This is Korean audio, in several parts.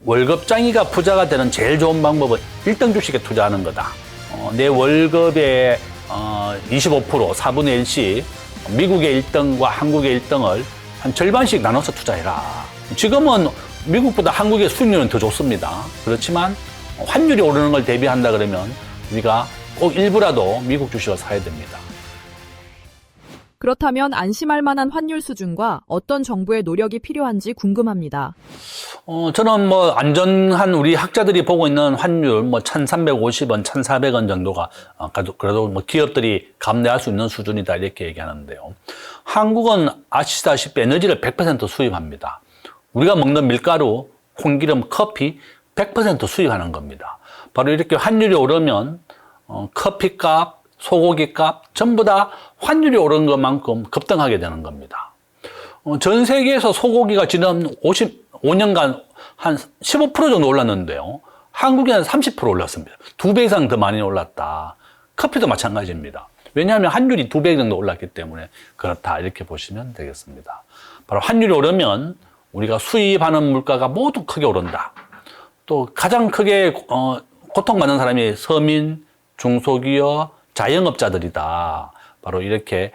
월급장이가 부자가 되는 제일 좋은 방법은 1등 주식에 투자하는 거다. 내 월급의 25%, 4분의 1씩 미국의 1등과 한국의 1등을 한 절반씩 나눠서 투자해라. 지금은 미국보다 한국의 수익률은 더 좋습니다. 그렇지만 환율이 오르는 걸 대비한다 그러면 우리가 꼭 일부라도 미국 주식을 사야 됩니다. 그렇다면 안심할 만한 환율 수준과 어떤 정부의 노력이 필요한지 궁금합니다. 저는 안전한 우리 학자들이 보고 있는 환율 1,350원, 1,400원 정도가 그래도 기업들이 감내할 수 있는 수준이다 이렇게 얘기하는데요. 한국은 아시다시피 에너지를 100% 수입합니다. 우리가 먹는 밀가루, 콩기름, 커피 100% 수입하는 겁니다. 바로 이렇게 환율이 오르면 커피값, 소고기값 전부 다 환율이 오른 것만큼 급등하게 되는 겁니다. 전 세계에서 소고기가 지난 5년간 한 15% 정도 올랐는데요. 한국에는 30% 올랐습니다. 2배 이상 더 많이 올랐다. 커피도 마찬가지입니다. 왜냐하면 환율이 2배 정도 올랐기 때문에 그렇다 이렇게 보시면 되겠습니다. 바로 환율이 오르면 우리가 수입하는 물가가 모두 크게 오른다. 또 가장 크게 고통받는 사람이 서민, 중소기업, 자영업자들이다. 바로 이렇게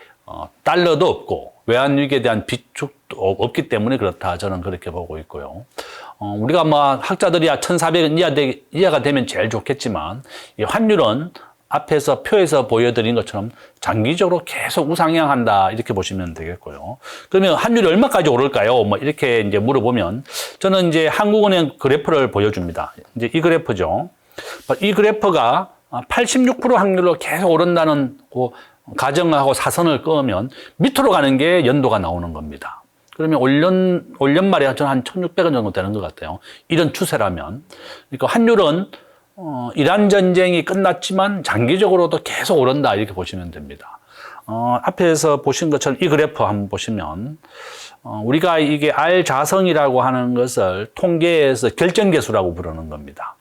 달러도 없고 외환위기에 대한 비축도 없기 때문에 그렇다. 저는 그렇게 보고 있고요. 우리가 학자들이야 1,400원 이하가 되면 제일 좋겠지만 이 환율은 앞에서 표에서 보여드린 것처럼 장기적으로 계속 우상향한다 이렇게 보시면 되겠고요. 그러면 환율이 얼마까지 오를까요? 이렇게 이제 물어보면 저는 이제 한국은행 그래프를 보여줍니다. 이제 이 그래프죠. 이 그래프가 86% 확률로 계속 오른다는 가정하고 사선을 그으면 밑으로 가는 게 연도가 나오는 겁니다. 그러면 올 연말에 저는 한 1,600원 정도 되는 것 같아요. 이런 추세라면. 그러니까 환율은 이란 전쟁이 끝났지만 장기적으로도 계속 오른다 이렇게 보시면 됩니다. 앞에서 보신 것처럼 이 그래프 한번 보시면 우리가 이게 R 자성이라고 하는 것을 통계에서 결정계수라고 부르는 겁니다.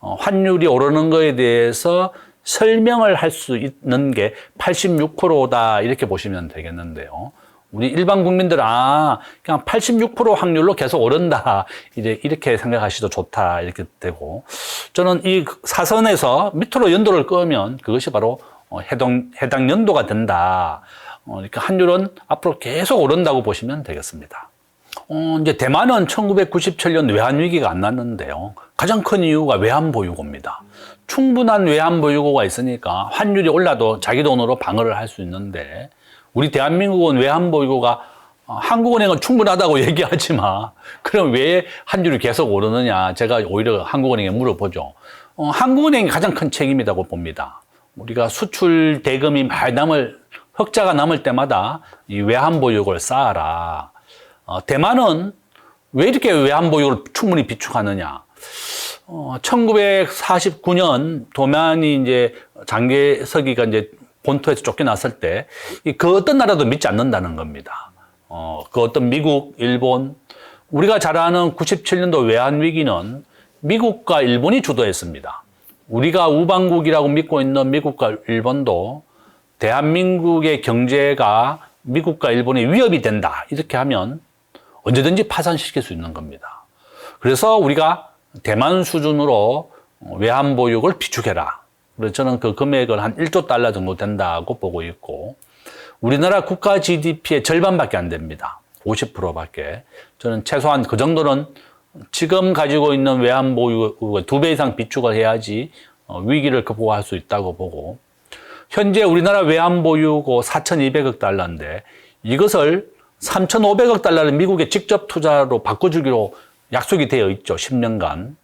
환율이 오르는 거에 대해서 설명을 할 수 있는 게 86%다 이렇게 보시면 되겠는데요. 우리 일반 국민들은 그냥 86% 확률로 계속 오른다 이렇게 생각하셔도 좋다 이렇게 되고 저는 이 사선에서 밑으로 연도를 끄면 그것이 바로 해당 연도가 된다. 그러니까 환율은 앞으로 계속 오른다고 보시면 되겠습니다. 이제 대만은 1997년 외환위기가 안 났는데요. 가장 큰 이유가 외환보유고입니다. 충분한 외환보유고가 있으니까 환율이 올라도 자기 돈으로 방어를 할 수 있는데 우리 대한민국은 외환보유고가 한국은행은 충분하다고 얘기하지만 그럼 왜 환율이 계속 오르느냐 제가 오히려 한국은행에 물어보죠. 한국은행이 가장 큰 책임이라고 봅니다. 우리가 수출 대금이 많이 흑자가 남을 때마다 이 외환보유고를 쌓아라. 대만은 왜 이렇게 외환보유고를 충분히 비축하느냐. 1949년 도만이 이제 장개석이가 이제 본토에서 쫓겨났을 때 그 어떤 나라도 믿지 않는다는 겁니다. 그 어떤 미국, 일본, 우리가 잘 아는 97년도 외환위기는 미국과 일본이 주도했습니다. 우리가 우방국이라고 믿고 있는 미국과 일본도 대한민국의 경제가 미국과 일본의 위협이 된다. 이렇게 하면 언제든지 파산시킬 수 있는 겁니다. 그래서 우리가 대만 수준으로 외환보유고를 비축해라. 그래서 저는 그 금액을 한 1조 달러 정도 된다고 보고 있고 우리나라 국가 GDP의 절반밖에 안 됩니다. 50%밖에. 저는 최소한 그 정도는 지금 가지고 있는 외환보유고 2배 이상 비축을 해야지 위기를 극복할 수 있다고 보고 현재 우리나라 외환보유고 4,200억 달러인데 이것을 3,500억 달러를 미국에 직접 투자로 바꿔주기로 약속이 되어 있죠. 10년간.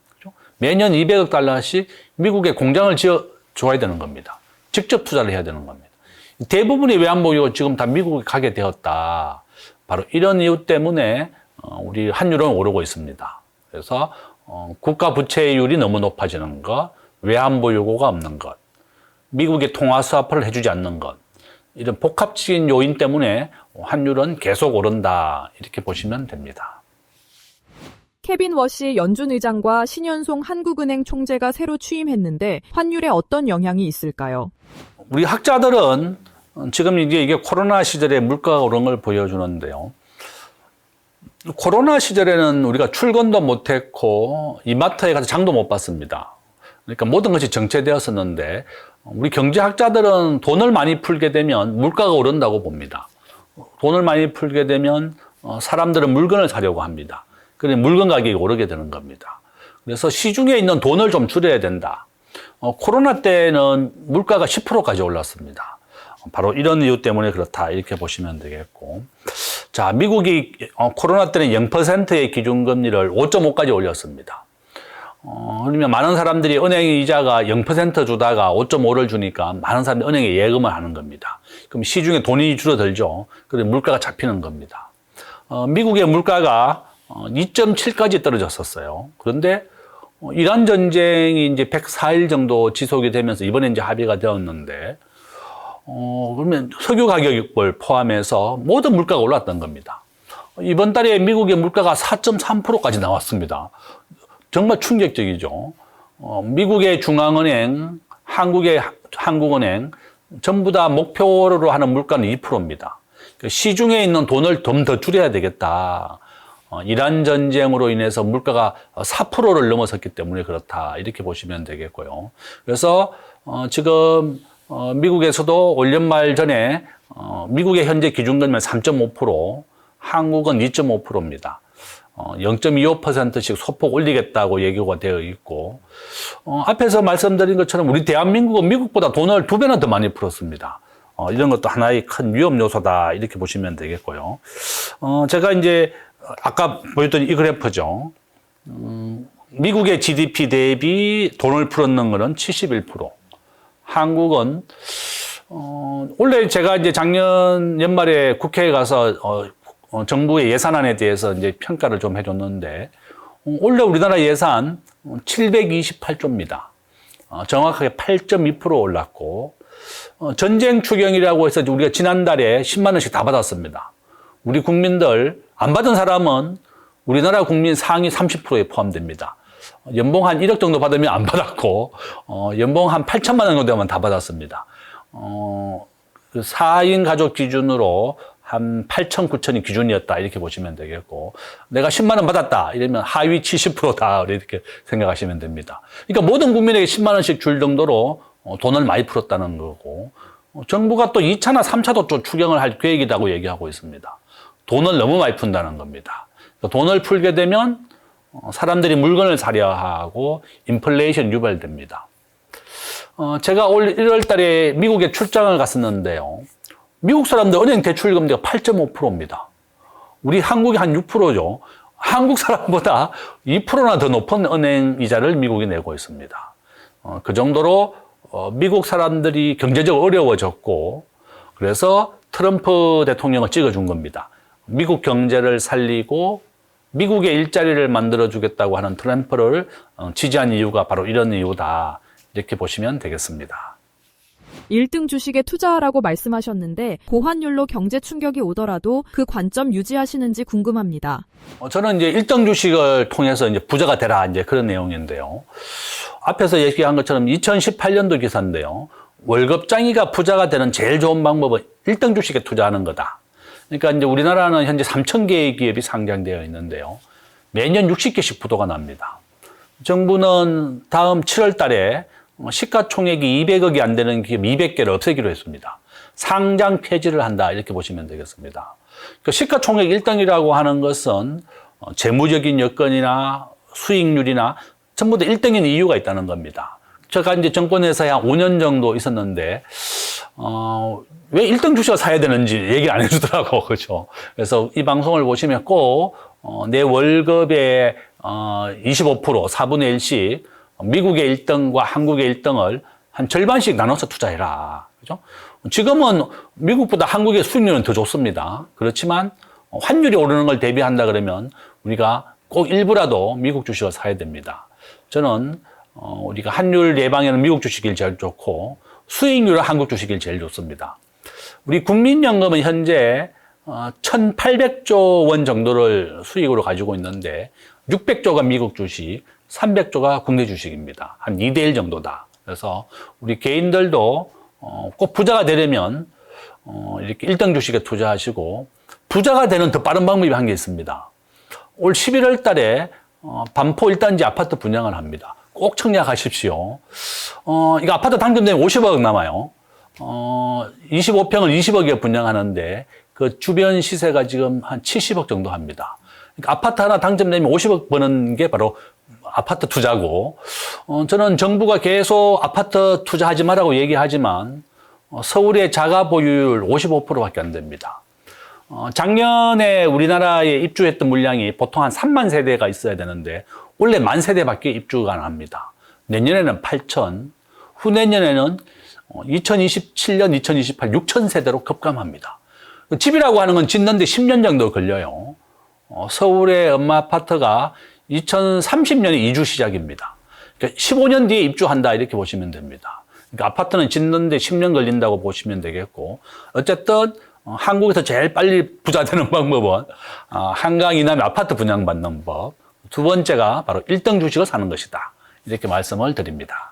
매년 200억 달러씩 미국에 공장을 지어줘야 되는 겁니다. 직접 투자를 해야 되는 겁니다. 대부분의 외환보유고 지금 다 미국에 가게 되었다. 바로 이런 이유 때문에 우리 환율은 오르고 있습니다. 그래서 국가 부채율이 너무 높아지는 것, 외환보유고가 없는 것, 미국의 통화 스와프를 해주지 않는 것, 이런 복합적인 요인 때문에 환율은 계속 오른다. 이렇게 보시면 됩니다. 케빈 워시 연준 의장과 신현송 한국은행 총재가 새로 취임했는데 환율에 어떤 영향이 있을까요? 우리 학자들은 지금 이게 코로나 시절에 물가가 오른 걸 보여주는데요. 코로나 시절에는 우리가 출근도 못했고 이마트에 가서 장도 못 봤습니다. 그러니까 모든 것이 정체되었었는데 우리 경제학자들은 돈을 많이 풀게 되면 물가가 오른다고 봅니다. 돈을 많이 풀게 되면 사람들은 물건을 사려고 합니다. 그래서 물건 가격이 오르게 되는 겁니다. 그래서 시중에 있는 돈을 좀 줄여야 된다. 코로나 때는 물가가 10%까지 올랐습니다. 바로 이런 이유 때문에 그렇다 이렇게 보시면 되겠고, 자, 미국이 코로나 때는 0%의 기준금리를 5.5까지 올렸습니다. 그러면 많은 사람들이 은행 이자가 0% 주다가 5.5를 주니까 많은 사람들이 은행에 예금을 하는 겁니다. 그럼 시중에 돈이 줄어들죠. 그래서 물가가 잡히는 겁니다. 미국의 물가가 2.7까지 떨어졌었어요. 그런데 이란 전쟁이 이제 104일 정도 지속이 되면서 이번에 이제 합의가 되었는데, 그러면 석유 가격을 포함해서 모든 물가가 올랐던 겁니다. 이번 달에 미국의 물가가 4.3%까지 나왔습니다. 정말 충격적이죠. 미국의 중앙은행, 한국의 한국은행 전부 다 목표로 하는 물가는 2%입니다. 시중에 있는 돈을 좀 더 줄여야 되겠다. 이란 전쟁으로 인해서 물가가 4%를 넘어섰기 때문에 그렇다. 이렇게 보시면 되겠고요. 그래서 지금 미국에서도 올 연말 전에 미국의 현재 기준금리는 3.5%, 한국은 2.5%입니다. 0.25%씩 소폭 올리겠다고 예고가 되어 있고, 앞에서 말씀드린 것처럼 우리 대한민국은 미국보다 돈을 2배나 더 많이 풀었습니다. 이런 것도 하나의 큰 위험 요소다 이렇게 보시면 되겠고요. 제가 이제 아까 보였던 이 그래프죠. 미국의 GDP 대비 돈을 풀었는 거는 71%. 한국은 원래 제가 이제 작년 연말에 국회에 가서 정부의 예산안에 대해서 이제 평가를 좀 해줬는데, 원래 우리나라 예산 728조입니다. 정확하게 8.2% 올랐고, 전쟁 추경이라고 해서 우리가 지난달에 10만 원씩 다 받았습니다. 우리 국민들 안 받은 사람은 우리나라 국민 상위 30%에 포함됩니다. 연봉 한 1억 정도 받으면 안 받았고, 연봉 한 8천만 원 정도 되면 다 받았습니다. 4인 가족 기준으로 한 8천, 9천이 기준이었다 이렇게 보시면 되겠고, 내가 10만 원 받았다 이러면 하위 70%다 이렇게 생각하시면 됩니다. 그러니까 모든 국민에게 10만 원씩 줄 정도로 돈을 많이 풀었다는 거고, 정부가 또 2차나 3차도 좀 추경을 할 계획이라고 얘기하고 있습니다. 돈을 너무 많이 푼다는 겁니다. 그러니까 돈을 풀게 되면 사람들이 물건을 사려 하고 인플레이션 유발됩니다. 제가 올 1월 달에 미국에 출장을 갔었는데요. 미국 사람들 은행 대출 금리가 8.5%입니다. 우리 한국이 한 6%죠. 한국 사람보다 2%나 더 높은 은행 이자를 미국이 내고 있습니다. 그 정도로 미국 사람들이 경제적으로 어려워졌고, 그래서 트럼프 대통령을 찍어준 겁니다. 미국 경제를 살리고 미국의 일자리를 만들어주겠다고 하는 트럼프를 지지한 이유가 바로 이런 이유다. 이렇게 보시면 되겠습니다. 1등 주식에 투자하라고 말씀하셨는데 고환율로 경제 충격이 오더라도 그 관점 유지하시는지 궁금합니다. 저는 이제 1등 주식을 통해서 이제 부자가 되라 이제 그런 내용인데요. 앞에서 얘기한 것처럼 2018년도 기사인데요. 월급장이가 부자가 되는 제일 좋은 방법은 1등 주식에 투자하는 거다. 그러니까 이제 우리나라는 현재 3,000개의 기업이 상장되어 있는데요. 매년 60개씩 부도가 납니다. 정부는 다음 7월 달에 시가총액이 200억이 안 되는 기업 200개를 없애기로 했습니다. 상장 폐지를 한다 이렇게 보시면 되겠습니다. 그 시가총액 1등이라고 하는 것은 재무적인 여건이나 수익률이나 전부 다 1등인 이유가 있다는 겁니다. 제가 이제 정권회사에 한 5년 정도 있었는데 왜 1등 주식을 사야 되는지 얘기를 안 해주더라고. 그렇죠. 그래서 이 방송을 보시면 꼭 내 월급의 25%, 4분의 1씩 미국의 1등과 한국의 1등을 한 절반씩 나눠서 투자해라. 그죠? 지금은 미국보다 한국의 수익률은 더 좋습니다. 그렇지만 환율이 오르는 걸 대비한다 그러면 우리가 꼭 일부라도 미국 주식을 사야 됩니다. 저는 우리가 환율 예방에는 미국 주식이 제일 좋고 수익률은 한국 주식이 제일 좋습니다. 우리 국민연금은 현재 1,800조 원 정도를 수익으로 가지고 있는데 600조가 미국 주식, 300조가 국내 주식입니다. 한 2대1 정도다. 그래서 우리 개인들도 꼭 부자가 되려면 이렇게 1등 주식에 투자하시고, 부자가 되는 더 빠른 방법이 한 게 있습니다. 올 11월 달에 반포 1단지 아파트 분양을 합니다. 꼭 청약하십시오. 이거 아파트 당첨되면 50억 남아요. 25평을 20억에 분양하는데 그 주변 시세가 지금 한 70억 정도 합니다. 그러니까 아파트 하나 당첨되면 50억 버는 게 바로 아파트 투자고, 저는 정부가 계속 아파트 투자하지 말라고 얘기하지만 서울의 자가 보유율 55%밖에 안 됩니다. 작년에 우리나라에 입주했던 물량이 보통 한 3만 세대가 있어야 되는데 원래 1만 세대밖에 입주가 안 합니다. 내년에는 8천, 후내년에는 2027년, 2028, 6천 세대로 급감합니다. 집이라고 하는 건 짓는데 10년 정도 걸려요. 서울의 엄마 아파트가 2030년에 이주 시작입니다. 그러니까 15년 뒤에 입주한다 이렇게 보시면 됩니다. 그러니까 아파트는 짓는데 10년 걸린다고 보시면 되겠고, 어쨌든 한국에서 제일 빨리 부자 되는 방법은 한강 이남에 아파트 분양받는 법, 두 번째가 바로 1등 주식을 사는 것이다. 이렇게 말씀을 드립니다.